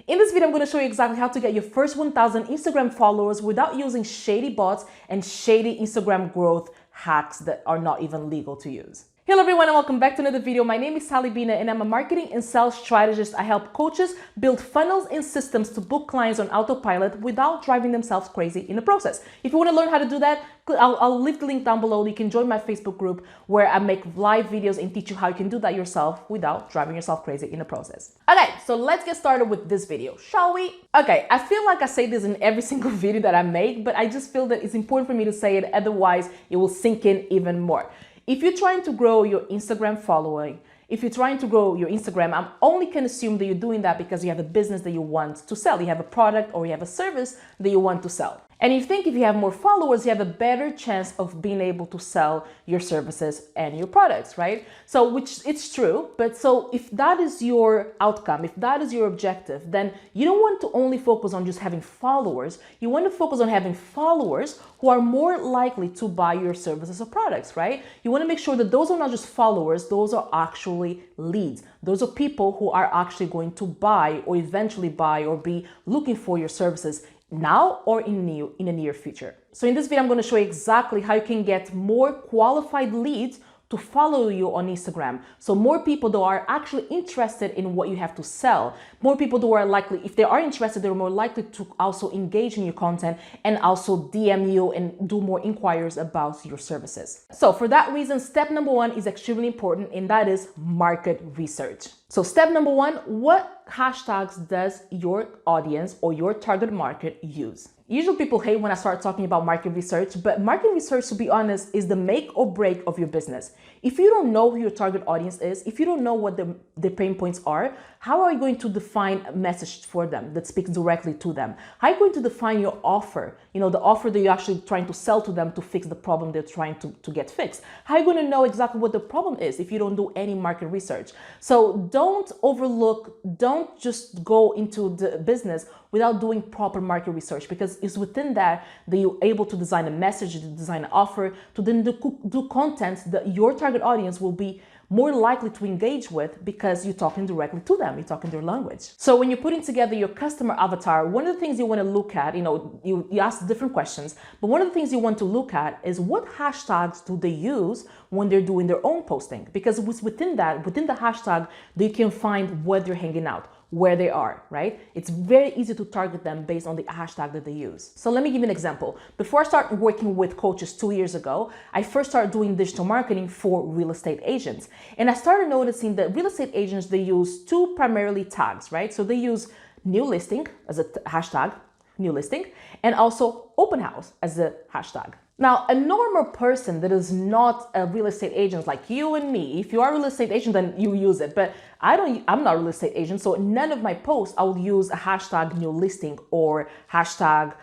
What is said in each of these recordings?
In this video, I'm going to show you exactly how to get your first 1,000 Instagram followers without using shady bots and shady Instagram growth hacks that are not even legal to use. Hello everyone and welcome back to another video. My name is Sally Bina and I'm a marketing and sales strategist. I help coaches build funnels and systems to book clients on autopilot without driving themselves crazy in the process. If you want to learn how to do that, I'll leave the link down below. You can join my Facebook group where I make live videos and teach you how you can do that yourself without driving yourself crazy in the process. Okay, so let's get started with this video, shall we? Okay, I feel like I say this in every single video that I make, but I just feel that it's important for me to say it, otherwise it will sink in even more. If you're trying to grow your Instagram following, if you're trying to grow your Instagram, I'm only can assume that you're doing that because you have a business that you want to sell. You have a product or you have a service that you want to sell. And you think if you have more followers, you have a better chance of being able to sell your services and your products, right? So, which it's true, but so if that is your outcome, if that is your objective, then you don't want to only focus on just having followers. You want to focus on having followers who are more likely to buy your services or products, right? You want to make sure that those are not just followers, those are actually leads. Those are people who are actually going to buy or eventually buy or be looking for your services now or in the near future. So in this video, I'm going to show you exactly how you can get more qualified leads to follow you on Instagram. So more people that are actually interested in what you have to sell, more people that are likely, if they are interested, they're more likely to also engage in your content and also DM you and do more inquiries about your services. So for that reason, step number one is extremely important, and that is market research. So step number one, what hashtags does your audience or your target market use? Usually people hate when I start talking about market research, but market research, to be honest, is the make or break of your business. If you don't know who your target audience is, if you don't know what the pain points are, how are you going to define a message for them that speaks directly to them? How are you going to define your offer? You know, the offer that you're actually trying to sell to them to fix the problem they're trying to get fixed. How are you going to know exactly what the problem is if you don't do any market research? So don't overlook, don't just go into the business without doing proper market research, because it's within that you're able to design a message, to design an offer, to then do content that your target audience will be more likely to engage with because you're talking directly to them, you're talking their language. So when you're putting together your customer avatar, one of the things you want to look at, you ask different questions, but one of the things you want to look at is what hashtags do they use when they're doing their own posting, because within the hashtag, they can find where they're hanging out, where they are, right? It's very easy to target them based on the hashtag that they use. So let me give you an example. Before I started working with coaches 2 years ago, I first started doing digital marketing for real estate agents. And I started noticing that real estate agents, they use two primarily tags, right? So they use new listing as a hashtag, new listing, and also open house as a hashtag. Now, a normal person that is not a real estate agent like you and me, if you are a real estate agent, then you use it. But I'm not a real estate agent, so none of my posts, I will use a hashtag new listing or hashtag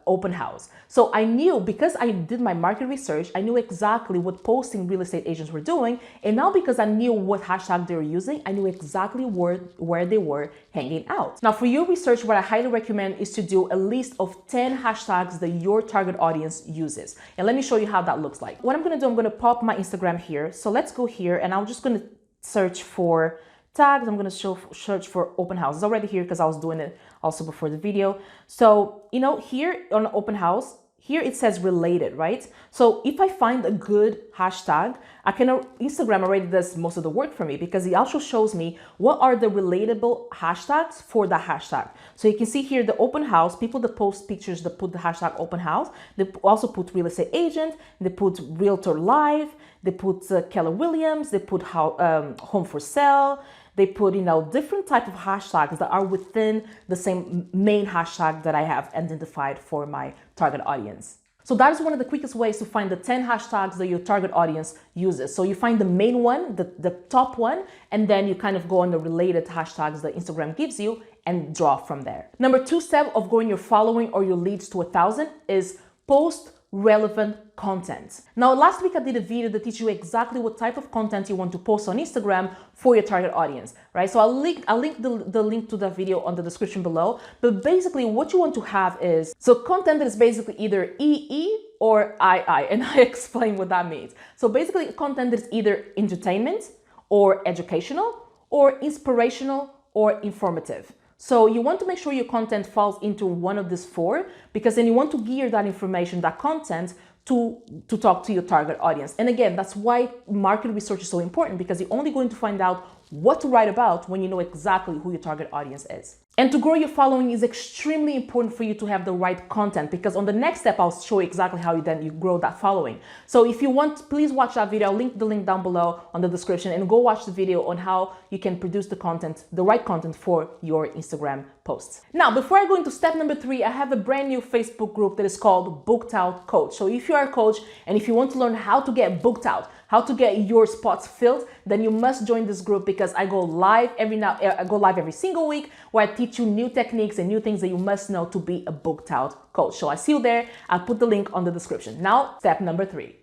open house. So I knew, because I did my market research, I knew exactly what posting real estate agents were doing. And now because I knew what hashtag they were using, I knew exactly where they were hanging out. Now for your research, what I highly recommend is to do a list of 10 hashtags that your target audience uses. And let me show you how that looks like. What I'm going to do, I'm going to pop my Instagram here. So let's go here and I'm just going to search for tags. I'm going to search for open house. It's already here because I was doing it also before the video. So, here on open house, here it says related, right? So if I find a good hashtag, Instagram already does most of the work for me, because it also shows me what are the relatable hashtags for the hashtag. So you can see here the open house, people that post pictures that put the hashtag open house, they also put real estate agent, they put realtor live, they put Keller Williams, they put home for sale, they put, different type of hashtags that are within the same main hashtag that I have identified for my target audience. So that is one of the quickest ways to find the 10 hashtags that your target audience uses. So you find the main one, the top one, and then you kind of go on the related hashtags that Instagram gives you and draw from there. Number 2 step of growing your following or your leads to 1,000 is post relevant content. Now, last week I did a video that teaches you exactly what type of content you want to post on Instagram for your target audience, right? So I'll link the link to that video on the description below. But basically what you want to have is, so content that is basically either EE or II, and I explain what that means. So basically content that is either entertainment or educational or inspirational or informative. So you want to make sure your content falls into one of these four, because then you want to gear that information, that content, to talk to your target audience. And again, that's why market research is so important, because you're only going to find out what to write about when you know exactly who your target audience is. And to grow your following is extremely important for you to have the right content, because on the next step, I'll show you exactly how you grow that following. So if you want, please watch that video. I'll link the link down below on the description, and go watch the video on how you can produce the content, the right content for your Instagram posts. Now, before I go into step number 3, I have a brand new Facebook group that is called Booked Out Coach. So if you are a coach and if you want to learn how to get booked out, how to get your spots filled, then you must join this group, because I go live every single week, where I teach you new techniques and new things that you must know to be a booked out coach. So I see you there. I'll put the link on the description. Now, step number 3.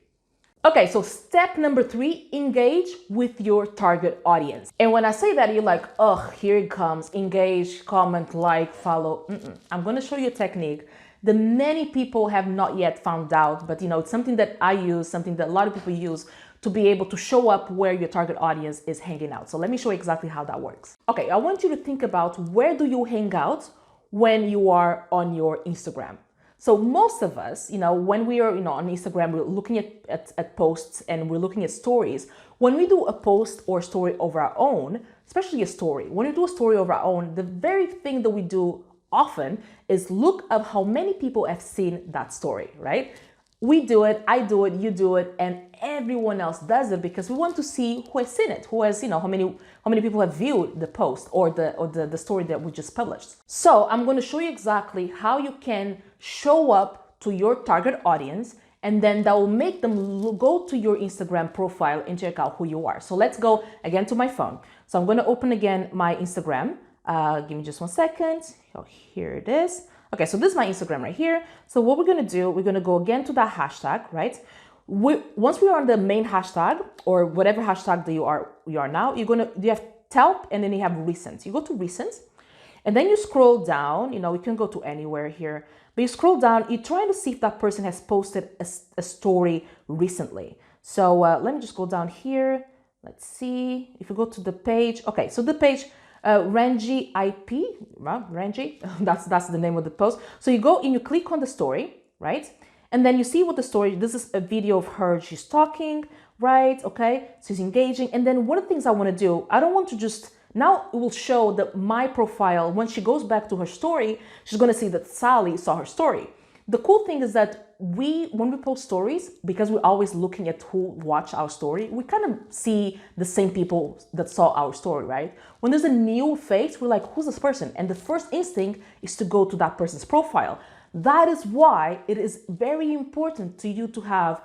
Okay, so step number 3, engage with your target audience. And when I say that, you're like, oh, here it comes, engage, comment, like, follow. I'm gonna show you a technique that many people have not yet found out, but it's something that I use, something that a lot of people use to be able to show up where your target audience is hanging out. So let me show you exactly how that works. Okay, I want you to think about, where do you hang out when you are on your Instagram? So most of us, when we are, on Instagram, we're looking at posts and we're looking at stories. When we do a post or story of our own, especially a story, when we do a story of our own, the very thing that we do often is look up how many people have seen that story, right? We do it, I do it, you do it, and everyone else does it, because we want to see who has seen it, who has, how many people have viewed the post or the story that we just published. So I'm going to show you exactly how you can show up to your target audience, and then that will make them go to your Instagram profile and check out who you are. So let's go again to my phone. So I'm going to open again my Instagram. Give me just 1 second. Oh, here it is. Okay, so this is my Instagram right here. So what we're gonna do, we're gonna go again to that hashtag, right? Once we are on the main hashtag, or whatever hashtag that you are now, you have Telp, and then you have recent. You go to recent, and then you scroll down. You can go to anywhere here, but you scroll down. You're trying to see if that person has posted a story recently. So let me just go down here. Let's see if you go to the page. Okay, so the page. Ranji IP, Ranji, that's the name of the post. So you go and you click on the story, right? And then you see what the story, this is a video of her, she's talking, right? Okay, she's engaging. And then one of the things I want to do, I don't want to just, now it will show that my profile, when she goes back to her story, she's going to see that Sally saw her story. The cool thing is that when we post stories, because we're always looking at who watched our story, we kind of see the same people that saw our story, right? When there's a new face, we're like, who's this person? And the first instinct is to go to that person's profile. That is why it is very important to you to have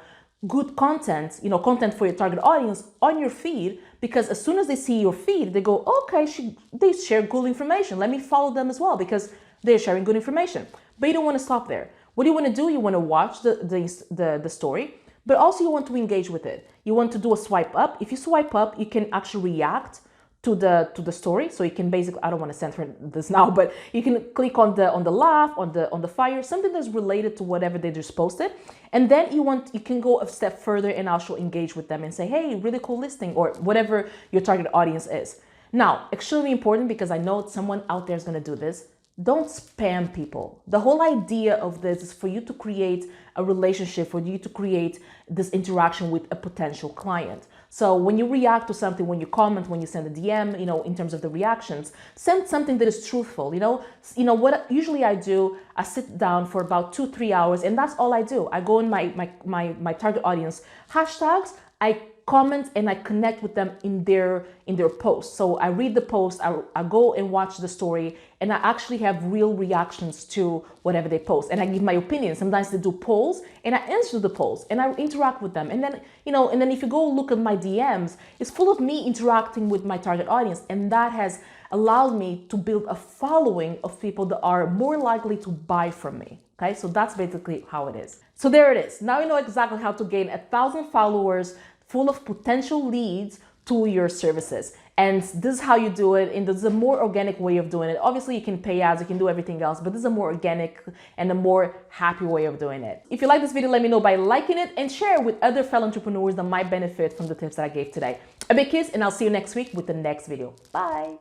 good content, content for your target audience on your feed, because as soon as they see your feed, they go, okay, they share good information. Let me follow them as well, because they're sharing good information. But you don't want to stop there. What do you want to do? You want to watch the story, but also you want to engage with it. You want to do a swipe up. If you swipe up, you can actually react to the story. So you can basically, I don't want to censor this now, but you can click on the laugh, on the fire, something that's related to whatever they just posted. And then you can go a step further and also engage with them and say, hey, really cool listing, or whatever your target audience is. Now, extremely important, because I know someone out there is going to do this. Don't spam people. The whole idea of this is for you to create a relationship, for you to create this interaction with a potential client. So when you react to something, when you comment, when you send a DM, in terms of the reactions, send something that is truthful. What usually I do, I sit down for about 2-3 hours, and that's all I do. I go in my target audience hashtags, I comment, and I connect with them in their posts. So I read the post, I go and watch the story, and I actually have real reactions to whatever they post, and I give my opinion. Sometimes they do polls, and I answer the polls, and I interact with them. And then, and then if you go look at my DMs, it's full of me interacting with my target audience, and that has allowed me to build a following of people that are more likely to buy from me. Okay, so that's basically how it is. So there it is. Now you know exactly how to gain 1,000 followers full of potential leads to your services. And this is how you do it. And this is a more organic way of doing it. Obviously, you can pay ads, you can do everything else, but this is a more organic and a more happy way of doing it. If you like this video, let me know by liking it and share it with other fellow entrepreneurs that might benefit from the tips that I gave today. A big kiss, and I'll see you next week with the next video. Bye.